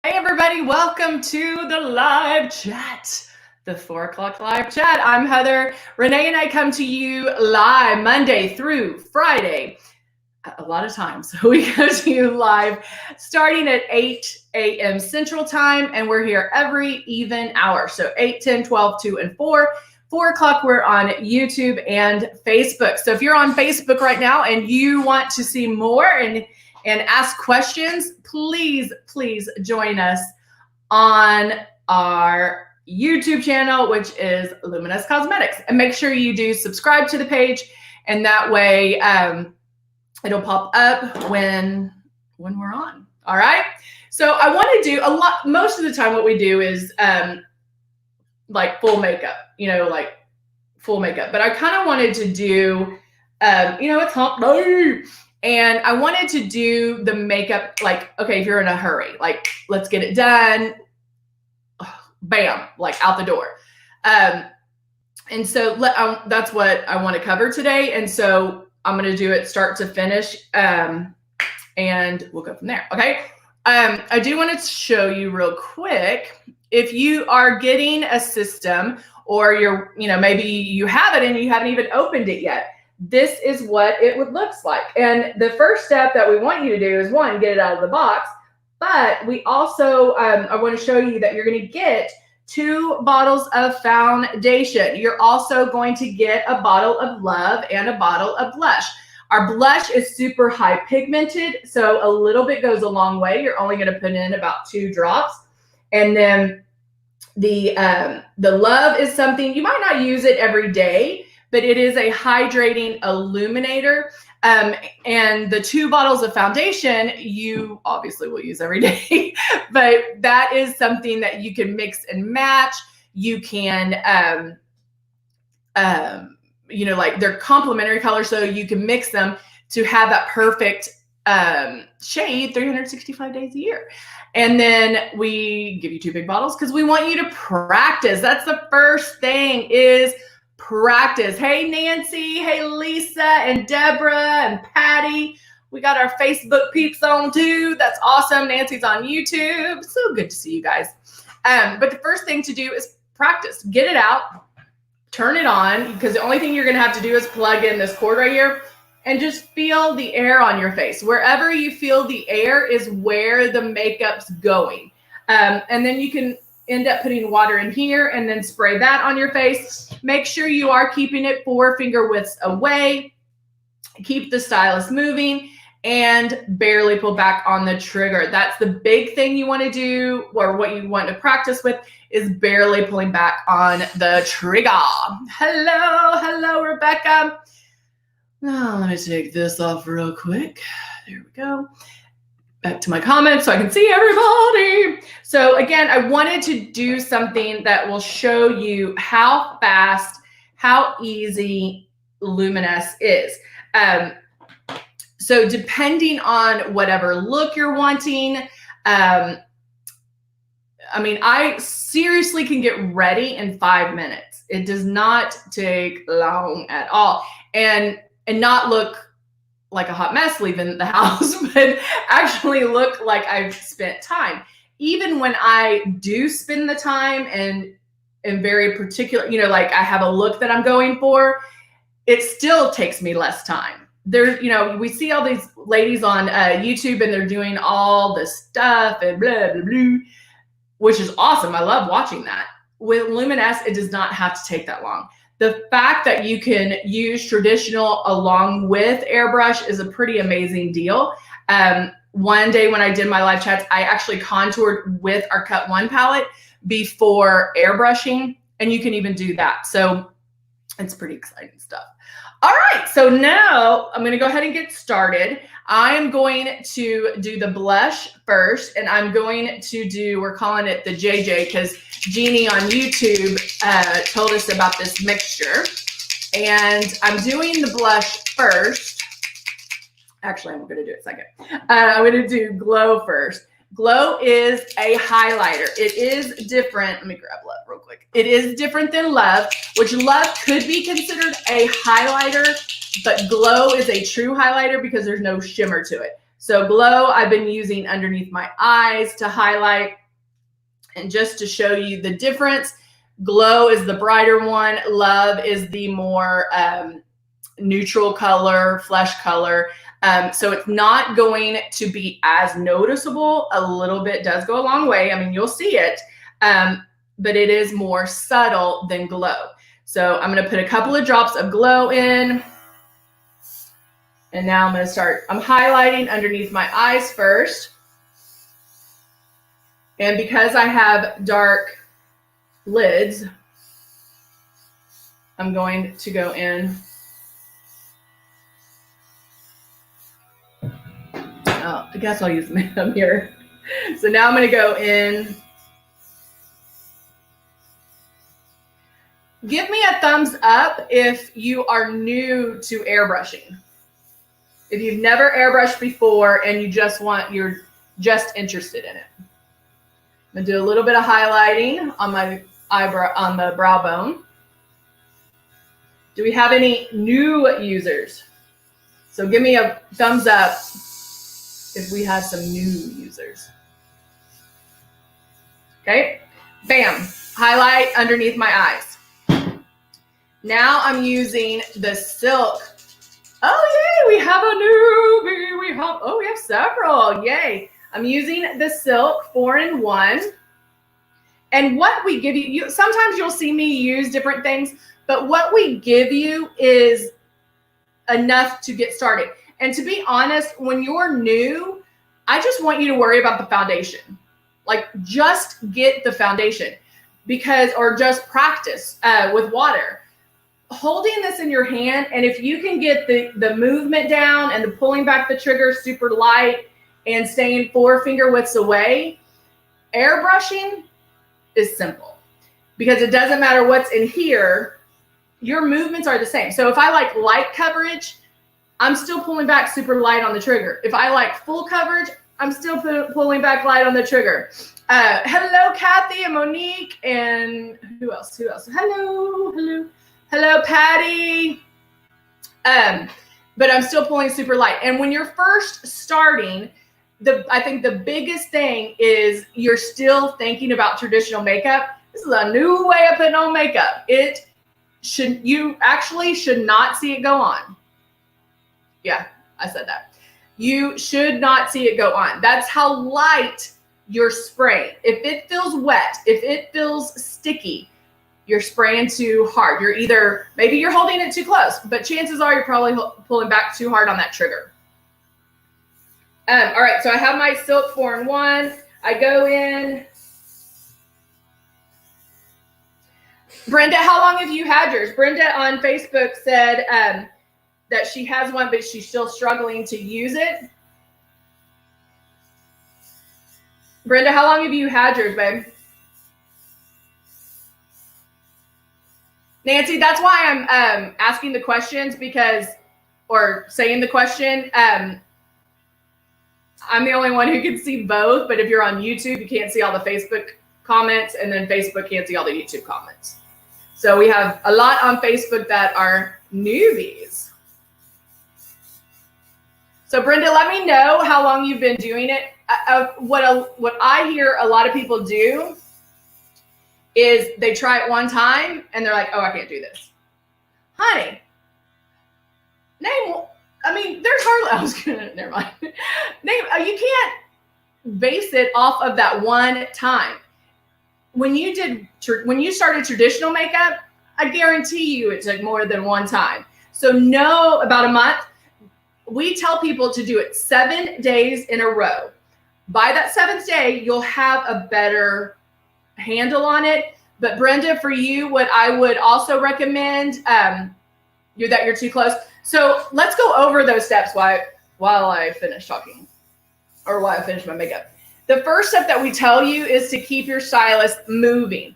Hey everybody, welcome to the live chat, the 4 o'clock live chat. I'm Heather. Renee and I come to you live Monday through Friday. A lot of times we go to you live starting at 8 a.m. Central Time, and we're here every even hour. So 8, 10, 12, 2, and 4. 4 o'clock, we're on YouTube and Facebook. So if you're on Facebook right now and you want to see more and ask questions, please join us on our YouTube channel, which is Luminous Cosmetics. And make sure you do subscribe to the page, and that way it'll pop up when we're on. All right. So I want to do most of the time what we do is like full makeup, like full makeup. But I kind of wanted to do, it's hump day. And I wanted to do the makeup, like, okay, if you're in a hurry, like, let's get it done. Bam, like out the door. And so that's what I want to cover today. And so I'm going to do it start to finish. And we'll go from there. Okay. I do want to show you real quick. If you are getting a system, or you're, maybe you have it and you haven't even opened it yet, this is what it looks like. And the first step that we want you to do is, one, get it out of the box. But we also, I want to show you that you're going to get 2 bottles of foundation. You're also going to get a bottle of Love and a bottle of blush. Our blush is super high pigmented, so a little bit goes a long way. You're only going to put in about 2 drops. And then the Love is something, you might not use it every day, but it is a hydrating illuminator. And the 2 bottles of foundation, you obviously will use every day, but that is something that you can mix and match. You can, like they're complementary colors, so you can mix them to have that perfect shade 365 days a year. And then we give you 2 big bottles because we want you to practice. That's the first thing, is practice. Hey, Nancy. Hey, Lisa and Deborah and Patty. We got our Facebook peeps on too. That's awesome. Nancy's on YouTube. So good to see you guys. But the first thing to do is practice. Get it out. Turn it on, because the only thing you're going to have to do is plug in this cord right here and just feel the air on your face. Wherever you feel the air is where the makeup's going. And then you can end up putting water in here and then spray that on your face. Make sure you are keeping it 4 finger widths away. Keep the stylus moving and barely pull back on the trigger. That's the big thing you want to do, or what you want to practice with, is barely pulling back on the trigger. Hello, Rebecca. Now let me take this off real quick. There we go. Back to my comments so I can see everybody. So again, I wanted to do something that will show you how fast, how easy Luminous is. So depending on whatever look you're wanting, I seriously can get ready in 5 minutes. It does not take long at all. And not look like a hot mess leaving the house, but actually look like I've spent time. Even when I do spend the time and am very particular, like I have a look that I'm going for, it still takes me less time. We see all these ladies on YouTube and they're doing all this stuff and blah, blah, blah, which is awesome. I love watching that. With Luminous, it does not have to take that long. The fact that you can use traditional along with airbrush is a pretty amazing deal. One day when I did my live chats, I actually contoured with our Cut 1 palette before airbrushing, and you can even do that. So it's pretty exciting stuff. All right, so now I'm going to go ahead and get started. I'm going to do the blush first, and I'm going to do, we're calling it the JJ because Jeannie on YouTube told us about this mixture. And I'm doing the blush first. Actually, I'm going to do it second. I'm going to do Glow first. Glow is a highlighter. It is different. Let me grab Love real quick. It is different than Love, which Love could be considered a highlighter, but Glow is a true highlighter because there's no shimmer to it. So Glow, I've been using underneath my eyes to highlight. And just to show you the difference, Glow is the brighter one. Love is the more neutral color, flesh color. So it's not going to be as noticeable. A little bit does go a long way. I mean, you'll see it, but it is more subtle than Glow. So I'm going to put a couple of drops of Glow in. And now I'm highlighting underneath my eyes first. And because I have dark lids, I'm going to go in. Oh, I guess I'll use a mirror. So now I'm going to go in. Give me a thumbs up if you are new to airbrushing. If you've never airbrushed before and you're just interested in it. I'm gonna do a little bit of highlighting on my eyebrow, on the brow bone. Do we have any new users? So give me a thumbs up if we have some new users. Okay, bam, highlight underneath my eyes. Now I'm using the Silk. Oh yay, we have a newbie. We have several, yay. I'm using the Silk 4-in-1. And what we give you, sometimes you'll see me use different things, but what we give you is enough to get started. And to be honest, when you're new, I just want you to worry about the foundation. Like just get the foundation or just practice with water. Holding this in your hand, and if you can get the movement down and the pulling back the trigger super light and staying 4 finger widths away, airbrushing is simple because it doesn't matter what's in here, your movements are the same. So if I like light coverage, I'm still pulling back super light on the trigger. If I like full coverage, I'm still pulling back light on the trigger. Hello, Kathy and Monique, and who else? Hello, Patty. But I'm still pulling super light. And when you're first starting, I think the biggest thing is you're still thinking about traditional makeup. This is a new way of putting on makeup. You actually should not see it go on. Yeah, I said that. You should not see it go on. That's how light you're spraying. If it feels wet, if it feels sticky, you're spraying too hard. Maybe you're holding it too close, but chances are you're probably pulling back too hard on that trigger. All right, so I have my Silk 4-in-1. I go in. Brenda, how long have you had yours? Brenda on Facebook said that she has one, but she's still struggling to use it. Brenda, how long have you had yours, babe? Nancy, that's why I'm asking the questions or saying the question. I'm the only one who can see both, but if you're on YouTube, you can't see all the Facebook comments, and then Facebook can't see all the YouTube comments. So we have a lot on Facebook that are newbies. So Brenda, let me know how long you've been doing it. What I hear a lot of people do is they try it one time and they're like, oh, I can't do this. Honey, there's hardly, never mind. You can't base it off of that one time. When you started traditional makeup, I guarantee you it took more than one time. So no, about a month. We tell people to do it 7 days in a row. By that 7th day, you'll have a better handle on it. But Brenda, for you, what I would also recommend, that you're too close. So let's go over those steps while I finish talking, or while I finish my makeup. The first step that we tell you is to keep your stylus moving.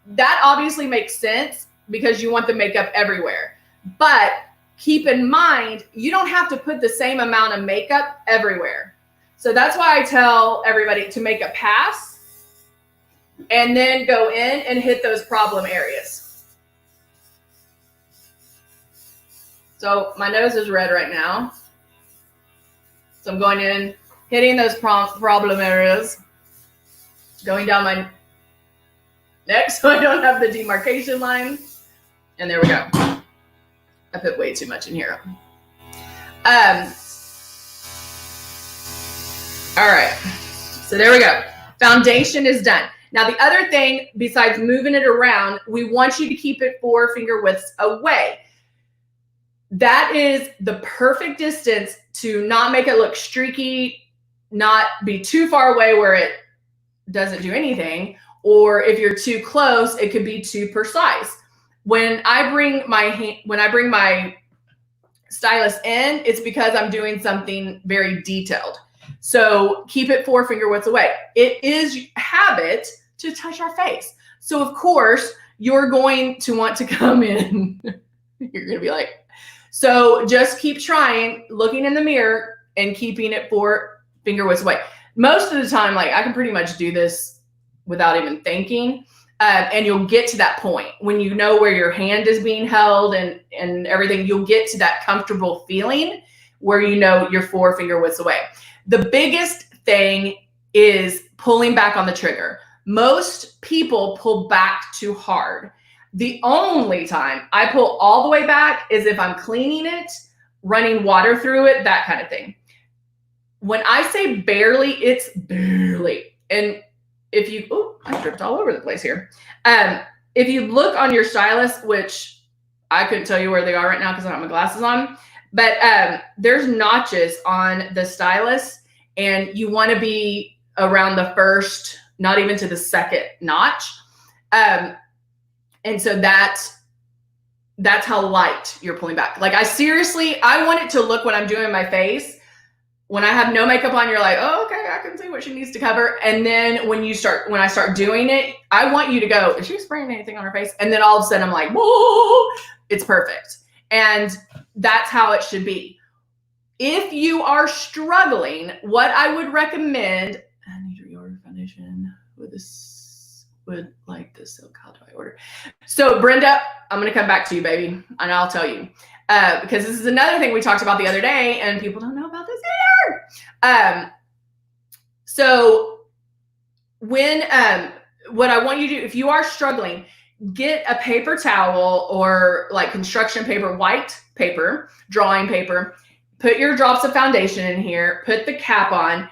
That obviously makes sense because you want the makeup everywhere. But keep in mind, you don't have to put the same amount of makeup everywhere. So that's why I tell everybody to make a pass and then go in and hit those problem areas. So my nose is red right now. So I'm going in, hitting those problem areas, going down my neck so I don't have the demarcation line. And there we go. I put way too much in here. All right. So there we go. Foundation is done. Now, the other thing, besides moving it around, we want you to keep it 4 finger widths away. That is the perfect distance to not make it look streaky, not be too far away where it doesn't do anything, or if you're too close, it could be too precise. When I bring my stylus in, it's because I'm doing something very detailed. So keep it 4 finger widths away. It is habit to touch our face. So of course, you're going to want to come in. You're going to be like, so just keep trying, looking in the mirror and keeping it 4 finger widths away. Most of the time, like I can pretty much do this without even thinking. And you'll get to that point when you know where your hand is being held and everything, you'll get to that comfortable feeling where you know you're 4 finger widths away. The biggest thing is pulling back on the trigger. Most people pull back too hard. The only time I pull all the way back is if I'm cleaning it, running water through it, that kind of thing. When I say barely, it's barely. And if you, oh, I dripped all over the place here. If you look on your stylus, which I couldn't tell you where they are right now because I don't have my glasses on, but there's notches on the stylus and you want to be around the first, not even to the second notch. And so that's how light you're pulling back. Like I want it to look when I'm doing my face. When I have no makeup on, you're like, oh, okay, I can see what she needs to cover. And then when I start doing it, I want you to go, is she spraying anything on her face? And then all of a sudden I'm like, whoa, it's perfect. And that's how it should be. If you are struggling, what I would recommend, I need to reorder foundation with like this silk. How do I order? So Brenda, I'm going to come back to you, baby, and I'll tell you. Because this is another thing we talked about the other day and people don't know about this either. So when, what I want you to do, if you are struggling, get a paper towel or like construction paper, white paper, drawing paper, put your drops of foundation in here, put the cap on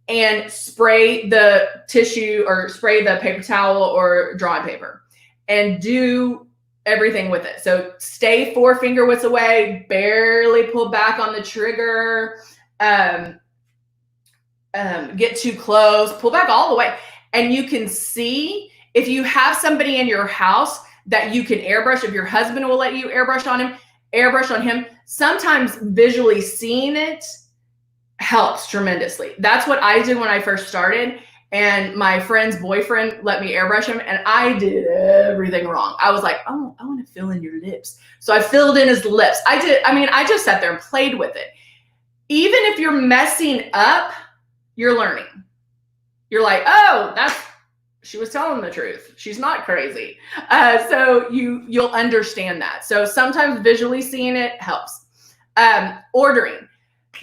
and spray the tissue or spray the paper towel or drawing paper and do everything with it. So stay 4 finger widths away, barely pull back on the trigger, get too close, pull back all the way. And you can see if you have somebody in your house that you can airbrush, if your husband will let you airbrush on him, sometimes visually seeing it helps tremendously. That's what I did when I first started. And my friend's boyfriend let me airbrush him and I did everything wrong. I was like, oh, I want to fill in your lips. So I filled in his lips. I just sat there and played with it. Even if you're messing up, you're learning. You're like, oh, she was telling the truth. She's not crazy. So you'll understand that. So sometimes visually seeing it helps. Ordering.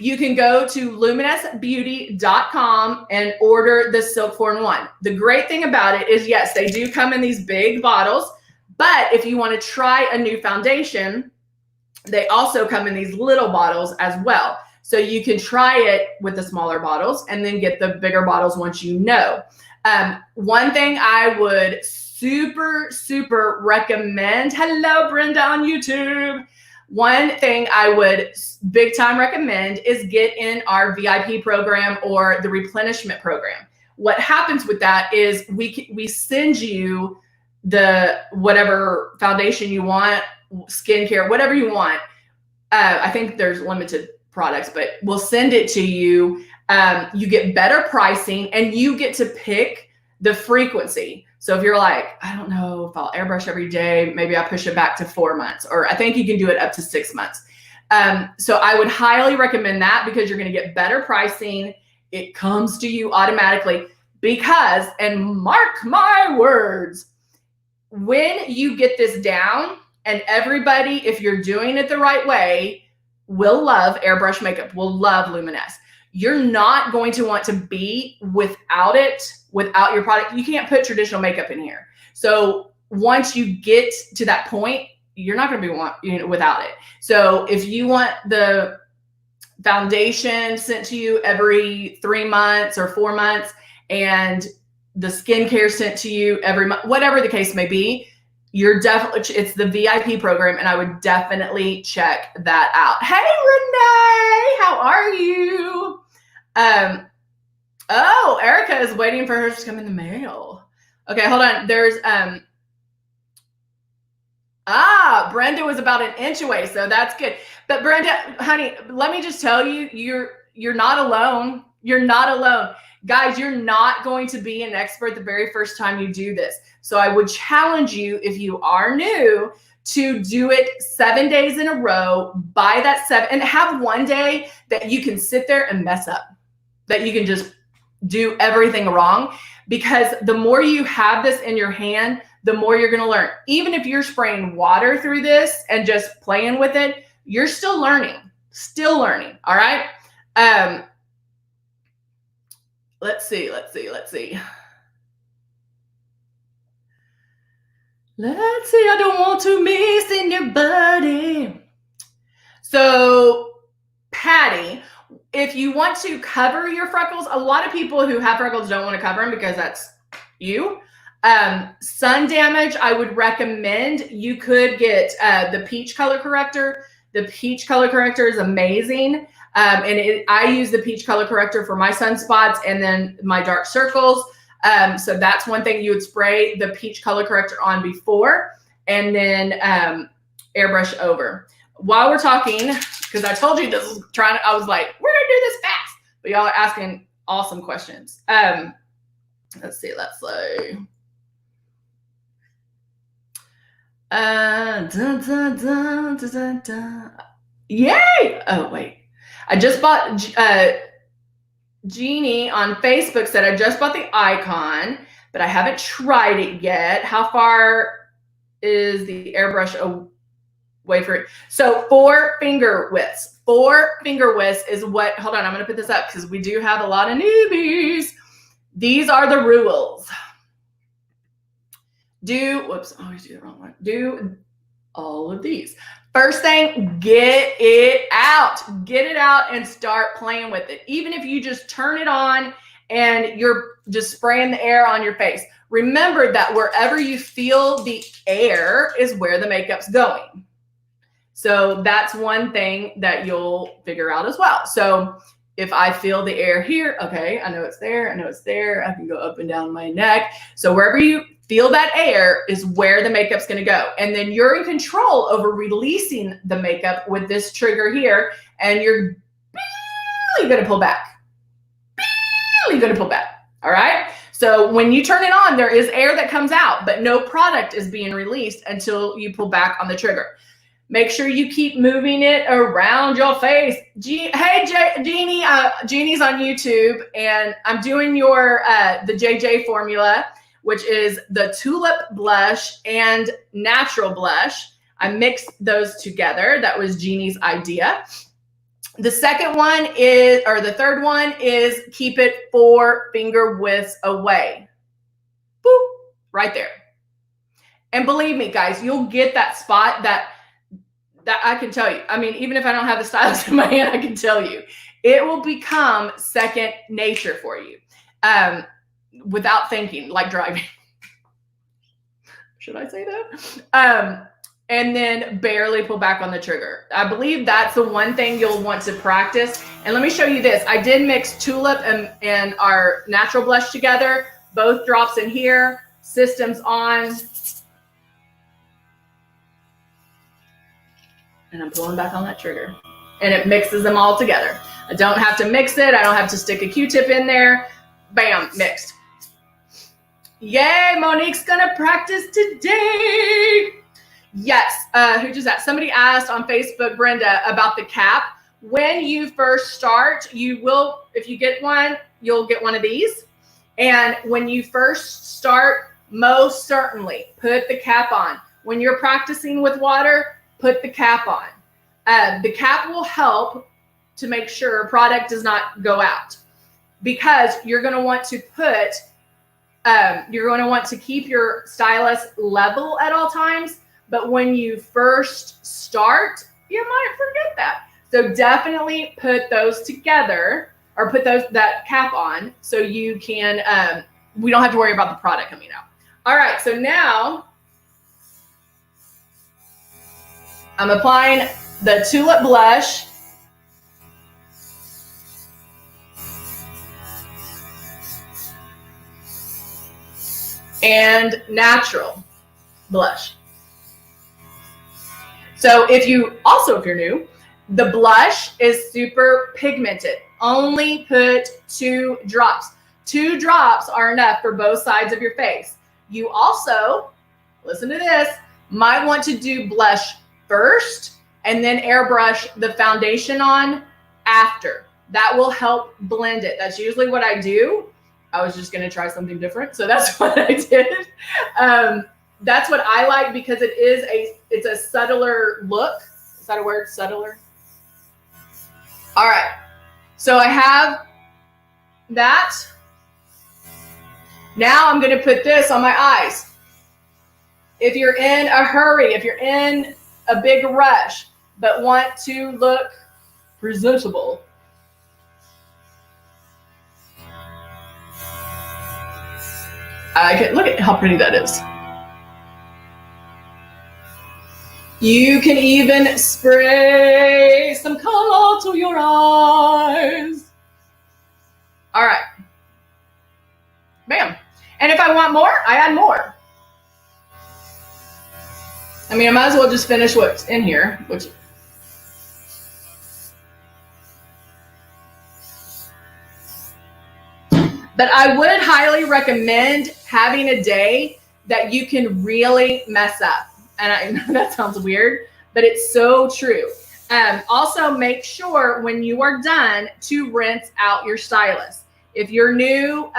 You can go to luminousbeauty.com and order the Silk 4-in-1. The great thing about it is, yes, they do come in these big bottles, but if you want to try a new foundation, they also come in these little bottles as well. So you can try it with the smaller bottles and then get the bigger bottles once you know. One thing I would super, super recommend, hello, Brenda on YouTube. One thing I would big time recommend is get in our VIP program or the replenishment program. What happens with that is we send you the whatever foundation you want, skincare, whatever you want. I think there's limited products, but we'll send it to you. You get better pricing and you get to pick the frequency. So if you're like, I don't know if I'll airbrush every day, maybe I push it back to 4 months, or I think you can do it up to 6 months. So I would highly recommend that because you're going to get better pricing. It comes to you automatically because, and mark my words, when you get this down and everybody, if you're doing it the right way, will love airbrush makeup, will love Luminous. you're not going to want to be without it, without your product. You can't put traditional makeup in here. So once you get to that point, you're not going to be without it. So if you want the foundation sent to you every 3 months or 4 months, and the skincare sent to you every month, whatever the case may be, you're definitely, it's the VIP program, and I would definitely check that out. Hey, Renee, how are you? Oh, Erica is waiting for hers to come in the mail. Okay, hold on. There's, Brenda was about an inch away, so that's good. But Brenda, honey, let me just tell you, you're not alone. You're not alone. Guys, you're not going to be an expert the very first time you do this. So I would challenge you, if you are new, to do it 7 days in a row, by that 7, and have one day that you can sit there and mess up, that you can just do everything wrong. Because the more you have this in your hand, the more you're going to learn. Even if you're spraying water through this and just playing with it, you're still learning, all right? Let's see. I don't want to miss anybody. So, Patty, if you want to cover your freckles, a lot of people who have freckles don't want to cover them because that's you. Sun damage, I would recommend you could get the peach color corrector. The peach color corrector is amazing. I use the peach color corrector for my sunspots and then my dark circles. So that's one thing. You would spray the peach color corrector on before, and then airbrush over. While we're talking, because I told you this was I was like, we're gonna do this fast, but y'all are asking awesome questions. Let's see. Yay! Oh, wait. I just bought, Jeannie on Facebook said, I just bought the icon, but I haven't tried it yet. How far is the airbrush away from it? So 4 finger widths. 4 finger widths is what, hold on, I'm going to put this up because we do have a lot of newbies. These are the rules. Whoops, I always do the wrong one. Do all of these. First thing, get it out. Get it out and start playing with it. Even if you just turn it on and you're just spraying the air on your face. Remember that wherever you feel the air is where the makeup's going. So that's one thing that you'll figure out as well. So if I feel the air here, okay, I know it's there, I know it's there. I can go up and down my neck. So wherever you feel that air is where the makeup's going to go. And then you're in control over releasing the makeup with this trigger here. And you're barely going to pull back. Barely going to pull back. All right. So when you turn it on, there is air that comes out, but no product is being released until you pull back on the trigger. Make sure you keep moving it around your face. Hey, Jeannie, Jeannie's on YouTube, and I'm doing the JJ formula, which is the tulip blush and natural blush. I mixed those together. That was Jeannie's idea. The third one is keep it 4 finger widths away. Boop, right there. And believe me, guys, you'll get that spot that I can tell you. I mean, even if I don't have the stylus in my hand, I can tell you. It will become second nature for you. Without thinking, like driving. Should I say that? And then barely pull back on the trigger. I believe that's the one thing you'll want to practice. And let me show you this. I did mix tulip and our natural blush together. Both drops in here. System's on. And I'm pulling back on that trigger. And it mixes them all together. I don't have to mix it. I don't have to stick a Q-tip in there. Bam, mixed. Yay, Monique's gonna practice today. Yes, who just asked? Somebody asked on Facebook, Brenda, about the cap. When you first start, if you get one, you'll get one of these. And when you first start, most certainly put the cap on. When you're practicing with water, put the cap on. The cap will help to make sure product does not go out, because you're going to want to put, you're going to want to keep your stylus level at all times. But when you first start, you might forget that. So definitely put those together, or put that cap on, so you can, we don't have to worry about the product coming out. All right, so now I'm applying the Tulip blush. And natural blush. So if you're new, the blush is super pigmented. Only put 2 drops. 2 drops are enough for both sides of your face. You also, listen to this, might want to do blush first and then airbrush the foundation on after. That will help blend it. That's usually what I do. I was just going to try something different, so that's what I did. That's what I like, because it's a subtler look. Is that a word, subtler? All right, so I have that. Now I'm going to put this on my eyes. If you're in a hurry, if you're in a big rush, but want to look presentable, look at how pretty that is. You can even spray some color to your eyes. All right. Bam. And if I want more, I add more. I mean, I might as well just finish what's in here, which... But I would highly recommend having a day that you can really mess up. And I know that sounds weird, but it's so true. Also, make sure when you are done to rinse out your stylus. If you're new,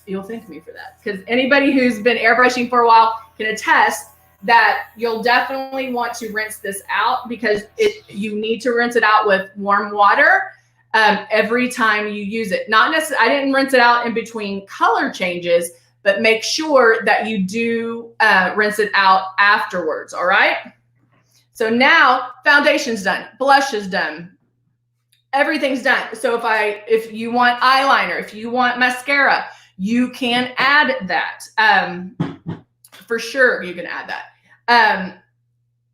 you'll thank me for that, because anybody who's been airbrushing for a while can attest that you'll definitely want to rinse this out, because you need to rinse it out with warm water. Every time you use it. Not necessarily, I didn't rinse it out in between color changes, but make sure that you do rinse it out afterwards, all right? So now foundation's done, blush is done, everything's done. So if you want eyeliner, if you want mascara, you can add that. For sure, you can add that.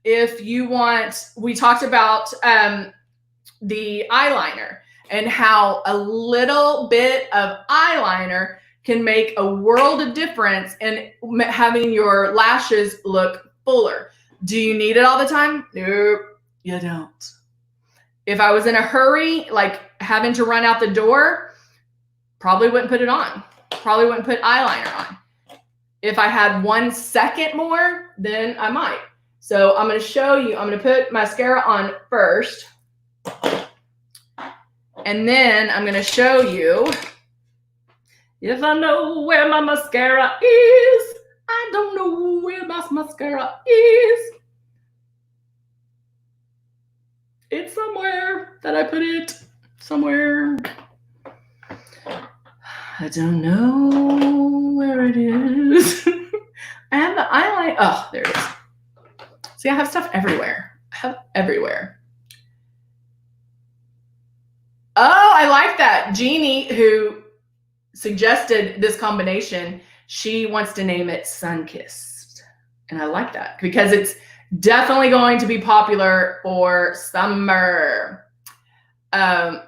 If you want, we talked about the eyeliner, and how a little bit of eyeliner can make a world of difference in having your lashes look fuller. Do you need it all the time? Nope, you don't. If I was in a hurry, like having to run out the door, probably wouldn't put it on. Probably wouldn't put eyeliner on. If I had 1 second more, then I might. So I'm going to show you, I'm going to put mascara on first. And then I'm going to show you, if I know where my mascara is, I don't know where my mascara is. It's somewhere that I put it, somewhere. I don't know where it is. I have the eyeliner. Oh, there it is. See, I have stuff everywhere. I have everywhere. Oh, I like that. Jeannie, who suggested this combination, she wants to name it Sunkissed. And I like that, because it's definitely going to be popular for summer. Yay,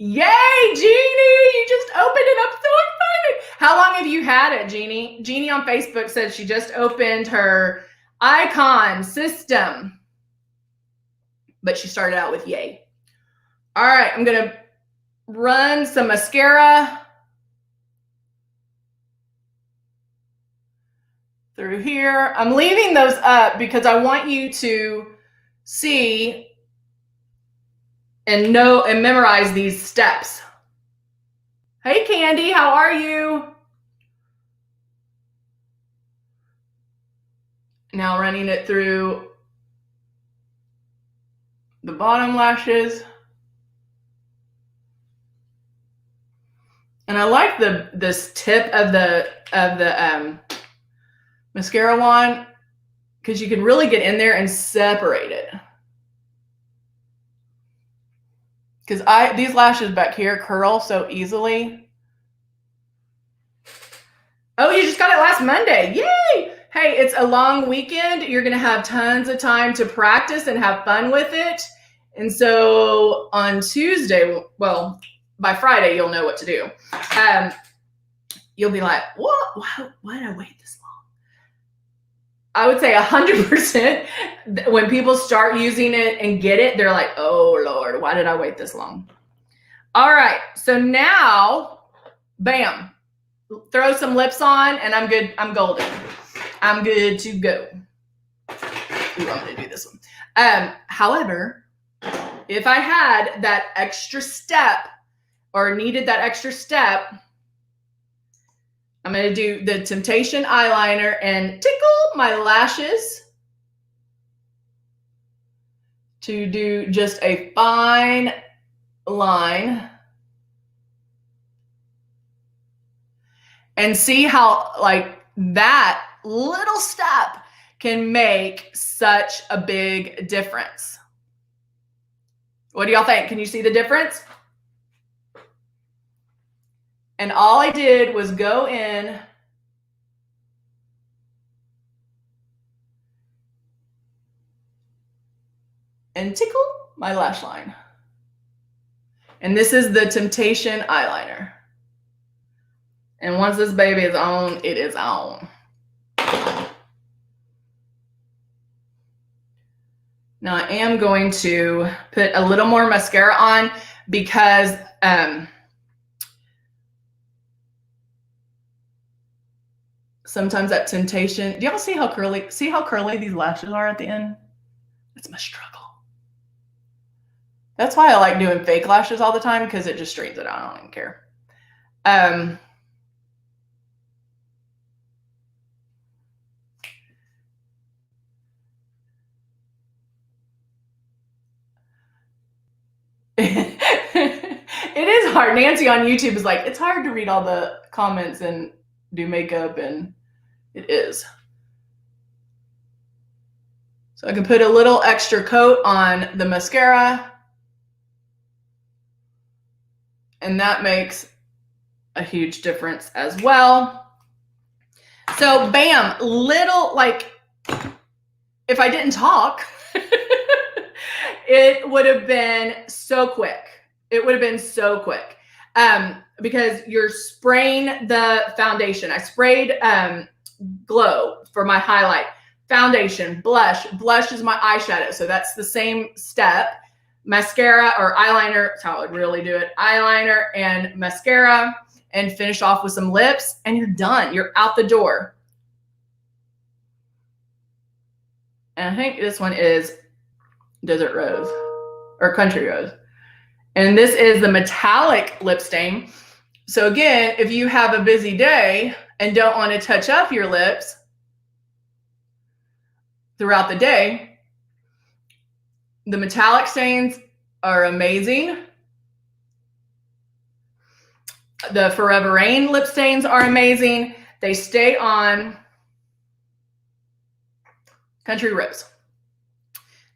Jeannie! You just opened it. I'm so excited. How long have you had it, Jeannie? Jeannie on Facebook said she just opened her icon system, but she started out with yay. All right, I'm going to run some mascara through here. I'm leaving those up because I want you to see and know and memorize these steps. Hey, Candy, how are you? Now running it through the bottom lashes. And I like this tip of the mascara wand because you can really get in there and separate it. Because these lashes back here curl so easily. Oh, you just got it last Monday. Yay! Hey, it's a long weekend. You're going to have tons of time to practice and have fun with it. And so on Tuesday, well, by Friday, you'll know what to do. You'll be like, what? Why did I wait this long? I would say 100% when people start using it and get it, they're like, oh, Lord, why did I wait this long? All right. So now, bam, throw some lips on and I'm good. I'm golden. I'm good to go. Ooh, I'm going to do this one. However, if I had that extra step or needed that extra step, I'm going to do the Temptation eyeliner and tickle my lashes to do just a fine line. And see how like that little step can make such a big difference. What do y'all think? Can you see the difference? And all I did was go in and tickle my lash line. And this is the Temptation eyeliner. And once this baby is on, it is on. Now I am going to put a little more mascara on because sometimes that Temptation, do y'all see how curly these lashes are at the end? It's my struggle. That's why I like doing fake lashes all the time because it just straightens it out. I don't even care. It is hard. Nancy on YouTube is like, it's hard to read all the comments and do makeup, and it is. So I can put a little extra coat on the mascara, and that makes a huge difference as well. So bam, little, like, if I didn't talk, it would have been so quick. It would have been so quick because you're spraying the foundation. I sprayed Glow for my highlight. Foundation, blush. Blush is my eyeshadow, so that's the same step. Mascara or eyeliner, that's how I would really do it. Eyeliner and mascara, and finish off with some lips, and you're done. You're out the door. And I think this one is Desert Rose or Country Rose. And this is the metallic lip stain. So again, if you have a busy day and don't want to touch up your lips throughout the day, the metallic stains are amazing. The Forever Rain lip stains are amazing. They stay on. Country Rose.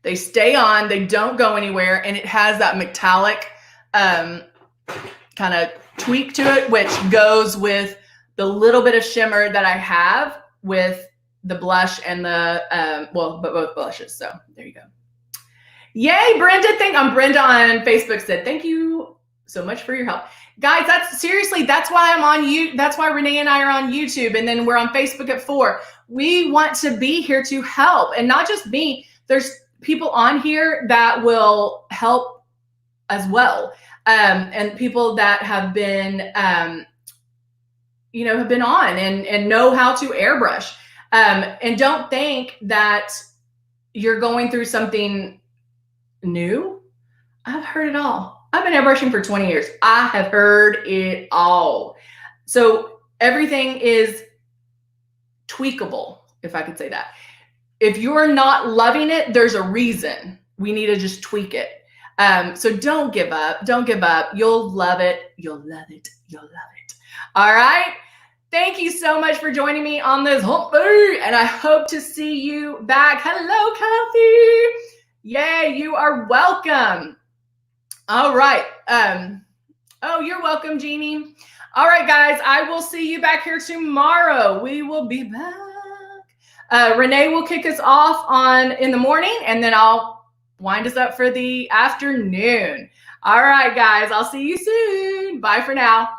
They stay on, they don't go anywhere, and it has that metallic kind of tweak to it, which goes with the little bit of shimmer that I have with the blush and the, but both blushes. So there you go. Yay, Brenda. Brenda on Facebook said, thank you so much for your help. Guys, that's why I'm on you. That's why Renee and I are on YouTube, and then we're on Facebook at 4. We want to be here to help, and not just me. There's people on here that will help as well. And people that have been, have been on and know how to airbrush. And don't think that you're going through something new. I've heard it all. I've been airbrushing for 20 years. I have heard it all. So everything is tweakable, if I could say that. If you're not loving it, there's a reason we need to just tweak it. So don't give up. Don't give up. You'll love it. You'll love it. You'll love it. All right. Thank you so much for joining me on this hump day, and I hope to see you back. Hello, Kathy. Yay, you are welcome. All right. Oh, you're welcome, Jeannie. All right, guys, I will see you back here tomorrow. We will be back. Renee will kick us off in the morning, and then I'll wind us up for the afternoon. All right, guys, I'll see you soon. Bye for now.